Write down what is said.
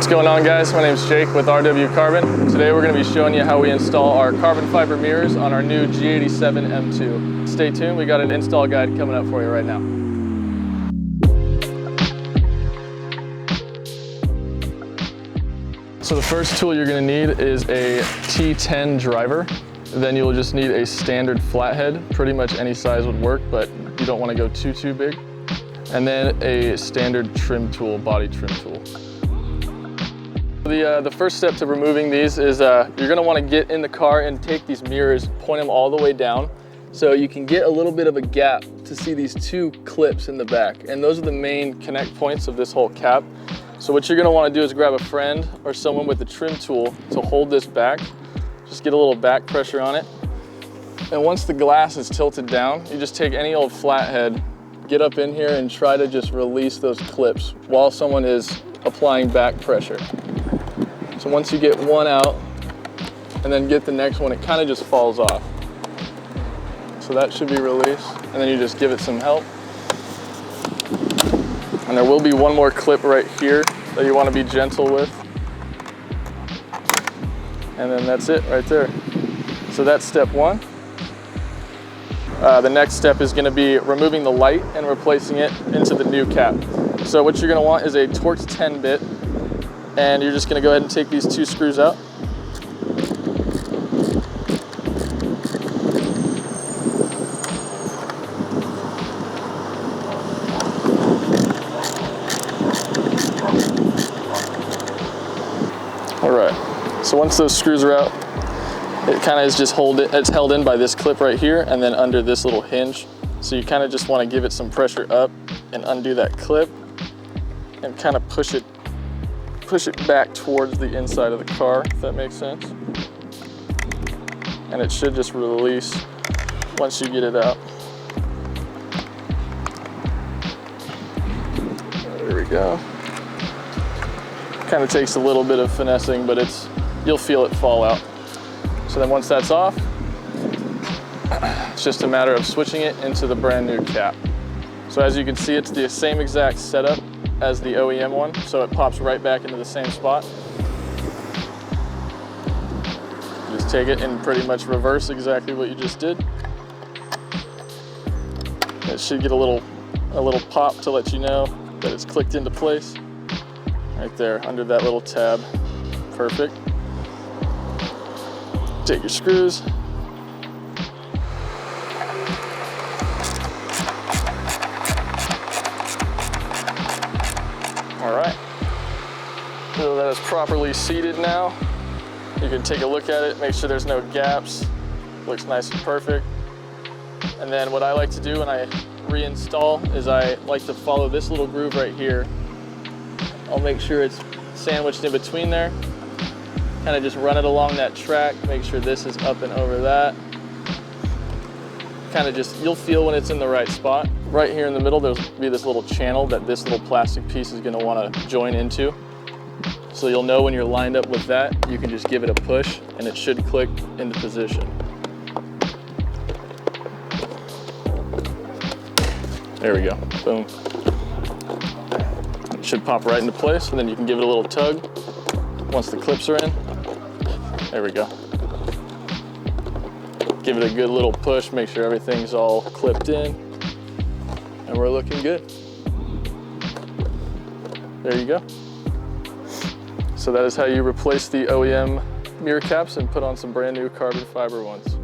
going on, guys? My name is Jake with RW Carbon. Today we're going to be showing you how we install our carbon fiber mirrors on our new G87 M2. Stay tuned, we got an install guide coming up for you right now. So the first tool you're going to need is a T10 driver. Then you'll just need a standard flathead. Pretty much any size would work, but you don't want to go too big. And then a standard trim tool, body trim tool. The first step to removing these is you're going to want to get in the car and take these mirrors, point them all the way down so you can get a little bit of a gap to see these two clips in the back. And those are the main connect points of this whole cap. So what you're going to want to do is grab a friend or someone with the trim tool to hold this back. Just get a little back pressure on it. And once the glass is tilted down, you just take any old flathead, get up in here and try to just release those clips while someone is applying back pressure. So once you get one out and then get the next one, it kind of just falls off. So that should be released. And then you just give it some help. And there will be one more clip right here that you want to be gentle with. And then that's it right there. So that's step one. The next step is going to be removing the light and replacing it into the new cap. So what you're going to want is a Torx 10 bit, and you're just going to go ahead and take these two screws out. All right. So once those screws are out, it kind of is just it's held in by this clip right here and then under this little hinge. So you kind of just want to give it some pressure up and undo that clip and kind of push it back towards the inside of the car, if that makes sense. And it should just release once you get it out. There we go. Kind of takes a little bit of finessing, but you'll feel it fall out. So then once that's off, it's just a matter of switching it into the brand new cap. So as you can see, it's the same exact setup as the OEM one, so it pops right back into the same spot. Just take it and pretty much reverse exactly what you just did. It should get a little pop to let you know that it's clicked into place. Right there, under that little tab. Perfect. Take your screws. All right. So that is properly seated now. You can take a look at it, make sure there's no gaps. Looks nice and perfect. And then what I like to do when I reinstall is I like to follow this little groove right here. I'll make sure it's sandwiched in between there. Kind of just run it along that track, make sure this is up and over that. Kind of just, you'll feel when it's in the right spot. Right here in the middle, there'll be this little channel that this little plastic piece is gonna wanna join into. So you'll know when you're lined up with that, you can just give it a push and it should click into position. There we go, boom. It should pop right into place, and then you can give it a little tug once the clips are in. There we go. Give it a good little push, make sure everything's all clipped in, and we're looking good. There you go. So that is how you replace the OEM mirror caps and put on some brand new carbon fiber ones.